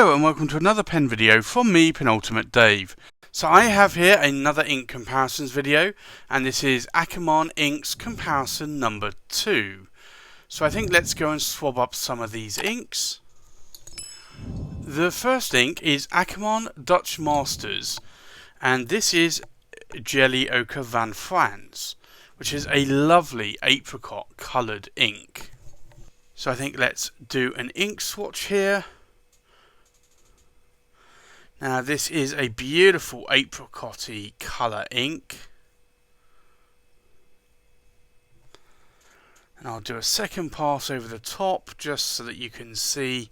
Hello and welcome to another pen video from me, Penultimate Dave. So I have here another ink comparisons video, and this is Akkerman inks comparison number 2. So I think let's go and swab up some of these inks. The first ink is Akkerman Dutch Masters, and this is Gele Oker van Frans, which is a lovely apricot coloured ink. So I think let's do an ink swatch here. Now this is a beautiful apricot-y colour ink. And I'll do a second pass over the top just so that you can see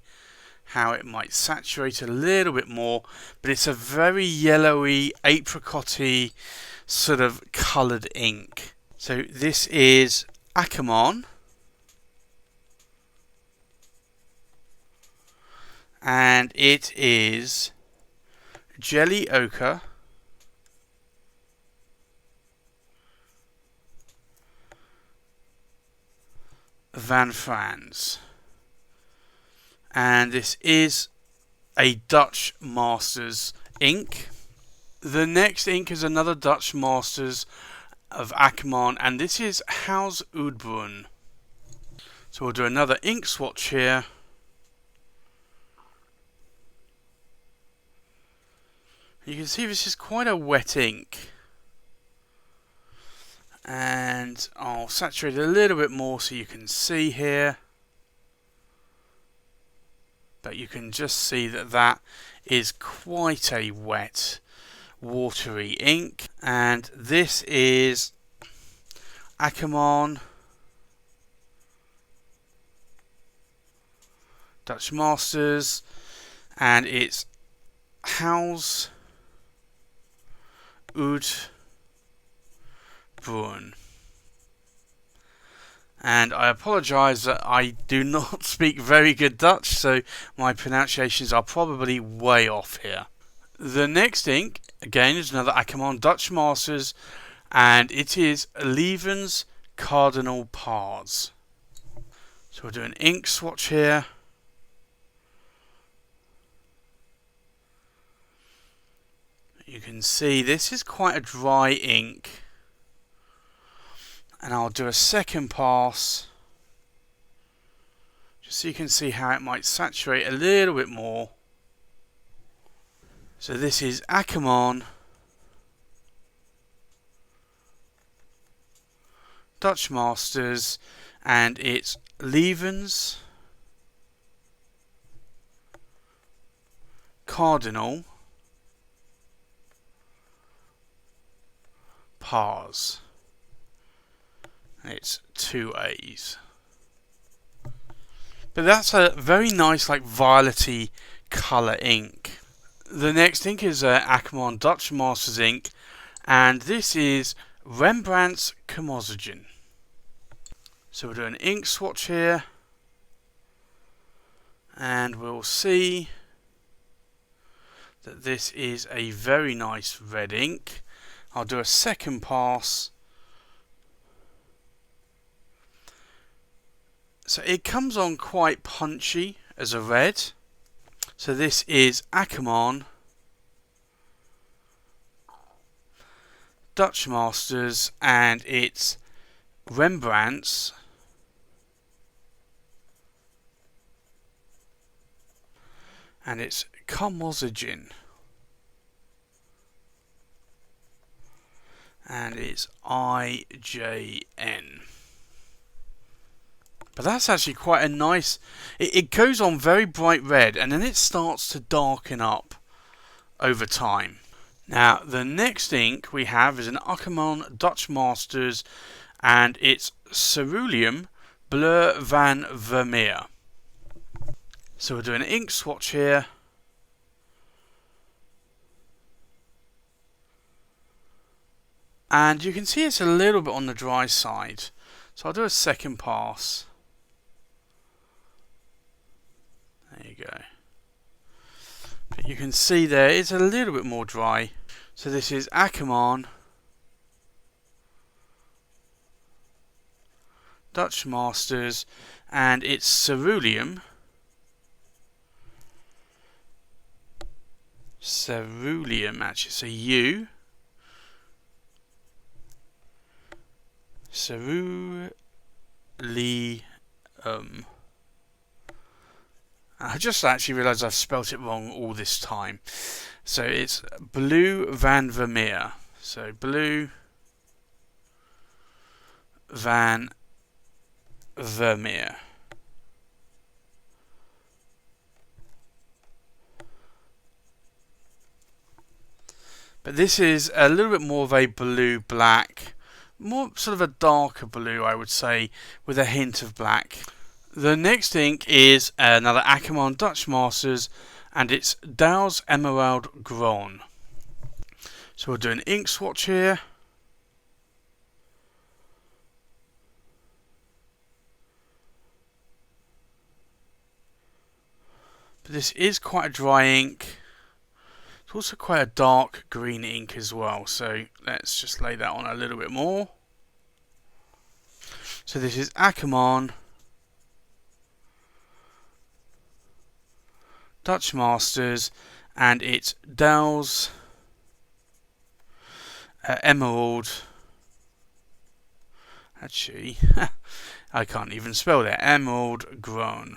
how it might saturate a little bit more. But it's a very yellowy, apricot-y sort of coloured ink. So this is Akman. And it is Gele Oker van Frans, and this is a Dutch Masters ink. The next ink is another Dutch Masters of Akman, and this is Hals Bruin. So we'll do another ink swatch here. You can see this is quite a wet ink, and I'll saturate it a little bit more so you can see here, but you can just see that that is quite a wet, watery ink. And this is Akkerman Dutch Masters, and it's Hals Bruin. And I apologise that I do not speak very good Dutch, so my pronunciations are probably way off here. The next ink, again, is another Akkerman Dutch Masters, and it is Lievens Kardinaal Paars. So we'll do an ink swatch here. You can see this is quite a dry ink, and I'll do a second pass just so you can see how it might saturate a little bit more. So this is Akkerman Dutch Masters, and it's Lievens Kardinaal Paars. It's 2 A's. But that's a very nice, like, violety colour ink. The next ink is Akman Dutch Masters ink, and this is Rembrandt's Comodogen. So we'll do an ink swatch here, and we'll see that this is a very nice red ink. I'll do a second pass. So it comes on quite punchy as a red. So this is Akkerman Dutch Masters, and it's Rembrandt's and it's Karmozijn, and it's IJN. But that's actually quite a nice, it goes on very bright red, and then it starts to darken up over time. Now the next ink we have is an Akkerman Dutch Masters, and it's Ceruleum Van Vermeer. So we'll do an ink swatch here. And you can see it's a little bit on the dry side, so I'll do a second pass. There you go. But you can see there it's a little bit more dry. So this is Akkerman Dutch Masters, and it's Ceruleum Ceruleum, actually, it's a U. Ceruleum. I just actually realised I've spelt it wrong all this time. So it's Blue Van Vermeer. So Blue Van Vermeer. But this is a little bit more of a blue-black, more sort of a darker blue, I would say, with a hint of black. The next ink is another Akkerman Dutch Masters, and it's Dow's Emerald Groen. So we'll do an ink swatch here. But this is quite a dry ink. It's also quite a dark green ink as well, so let's just lay that on a little bit more. So this is Akkamon Dutch Masters, and it's Dow's Emerald. Actually, I can't even spell that. Emerald Groen.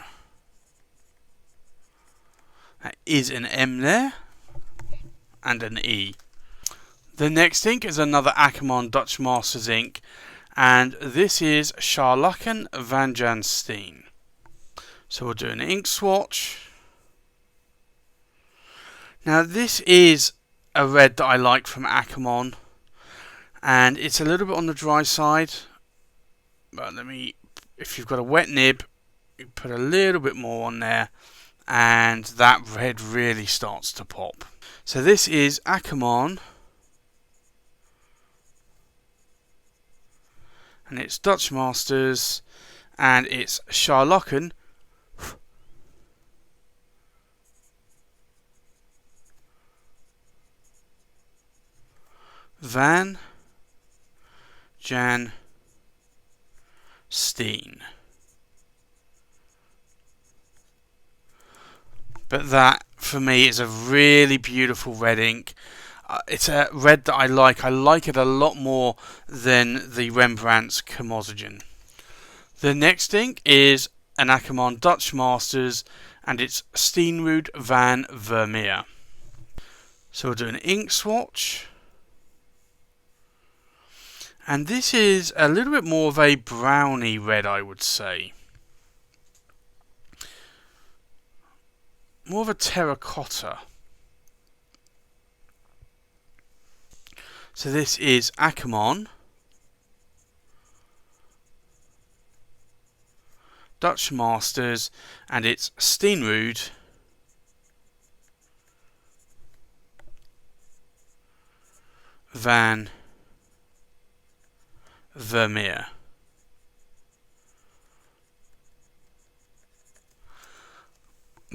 That is an M there. And an E. The next ink is another Akkerman Dutch Masters ink, and this is Charlotten Van Janstein. So we'll do an ink swatch. Now this is a red that I like from Akkerman, and it's a little bit on the dry side, but if you've got a wet nib, you put a little bit more on there, and that red really starts to pop. So this is Akkamon, and it's Dutch Masters, and it's Scharlaken Van Janstein. But that, for me, is a really beautiful red ink. It's a red that I like. I like it a lot more than the Rembrandt's Karmozijn. The next ink is an Akkerman Dutch Masters, and it's Steenroot Van Vermeer. So we'll do an ink swatch. And this is a little bit more of a browny red, I would say. More of a terracotta. So this is Akkamon Dutch Masters, and it's Steenrud Van Vermeer.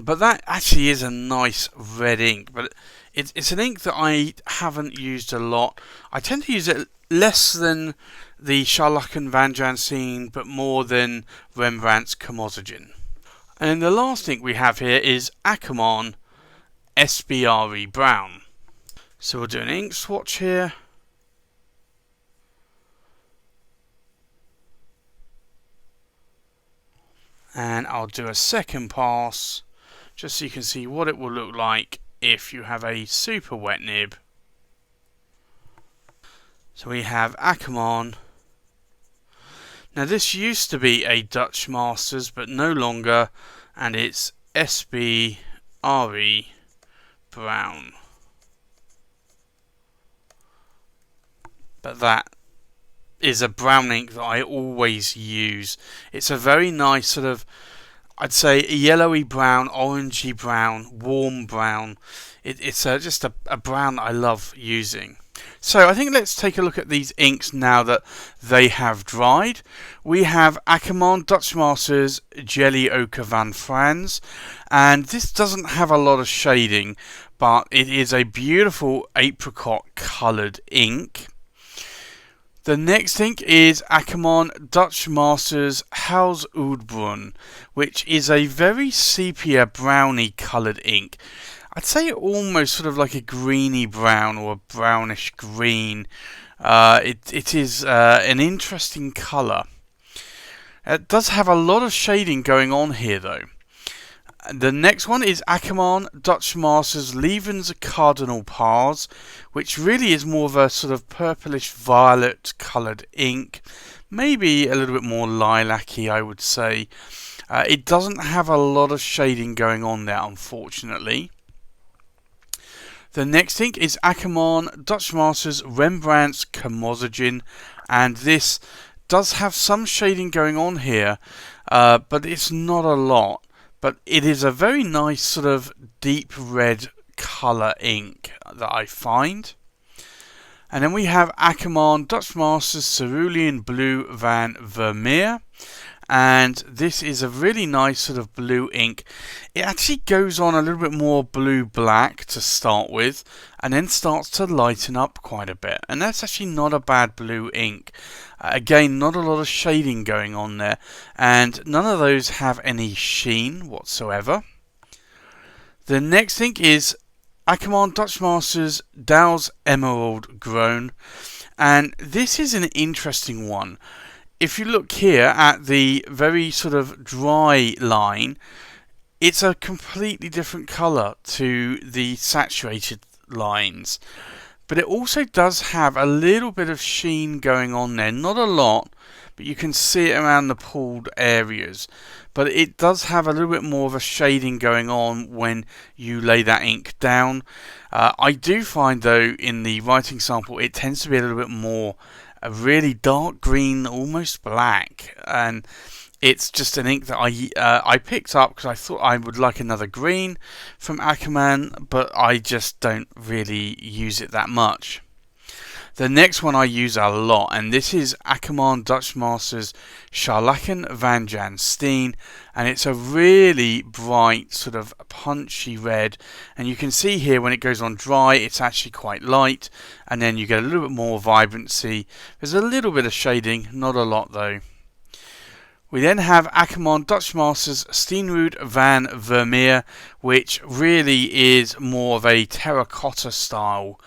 But that actually is a nice red ink, but it's an ink that I haven't used a lot. I tend to use it less than the Charlotten Van Janstein, but more than Rembrandt's Karmozijn. And the last ink we have here is Akamon Sbre Brown. So we'll do an ink swatch here. And I'll do a second pass, just so you can see what it will look like if you have a super wet nib. So we have Akkerman. Now this used to be a Dutch Masters, but no longer, and it's Sbre Brown. But that is a brown ink that I always use. It's a very nice sort of, I'd say, yellowy brown, orangey brown, warm brown. It's just a brown that I love using. So I think let's take a look at these inks now that they have dried. We have Akkerman Dutch Masters Gele Oker van Frans, and this doesn't have a lot of shading, but it is a beautiful apricot coloured ink. The next ink is Akkerman Dutch Masters Hals Bruin, which is a very sepia browny coloured ink. I'd say almost sort of like a greeny brown or a brownish green. It is an interesting colour. It does have a lot of shading going on here though. The next one is Akkerman Dutch Masters Lievens Cardinal Paars, which really is more of a sort of purplish violet coloured ink, maybe a little bit more lilac-y, I would say. It doesn't have a lot of shading going on there, unfortunately. The next ink is Akman Dutch Masters Rembrandt's Karmozijn, and this does have some shading going on here, but it's not a lot. But it is a very nice sort of deep red colour ink that I find. And then we have Akkerman Dutch Masters Cerulean Blue Van Vermeer. And this is a really nice sort of blue ink. It actually goes on a little bit more blue-black to start with, and then starts to lighten up quite a bit. And that's actually not a bad blue ink. Again, not a lot of shading going on there, and none of those have any sheen whatsoever. The next ink is Akkerman Dutch Masters Dow's Emerald Groen, and this is an interesting one. If you look here at the very sort of dry line, it's a completely different colour to the saturated lines. But it also does have a little bit of sheen going on there. Not a lot, but you can see it around the pooled areas. But it does have a little bit more of a shading going on when you lay that ink down. I do find though in the writing sample it tends to be a little bit more a really dark green, almost black, and it's just an ink that I picked up because I thought I would like another green from Akman, but I just don't really use it that much. The next one I use a lot, and this is Akkerman Dutch Masters Charlotten Van Janstein, and it's a really bright sort of punchy red, and you can see here when it goes on dry it's actually quite light, and then you get a little bit more vibrancy. There's a little bit of shading, not a lot though. We then have Akkerman Dutch Masters Steenroot Van Vermeer, which really is more of a terracotta style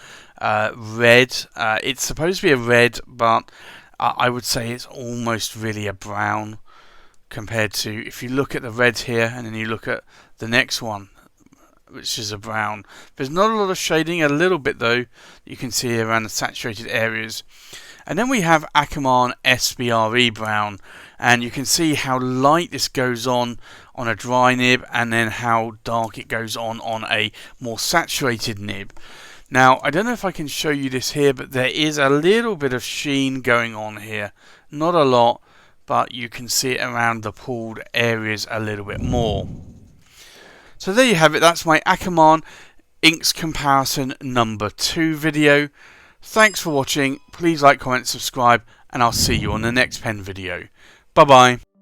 red. It's supposed to be a red, but I would say it's almost really a brown compared to, if you look at the red here and then you look at the next one, which is a brown. There's not a lot of shading, a little bit though, you can see around the saturated areas. And then we have Akkerman Sbre brown, and you can see how light this goes on a dry nib, and then how dark it goes on a more saturated nib. Now, I don't know if I can show you this here, but there is a little bit of sheen going on here. Not a lot, but you can see it around the pooled areas a little bit more. So there you have it. That's my Akkerman Inks Comparison number 2 video. Thanks for watching. Please like, comment, subscribe, and I'll see you on the next pen video. Bye bye.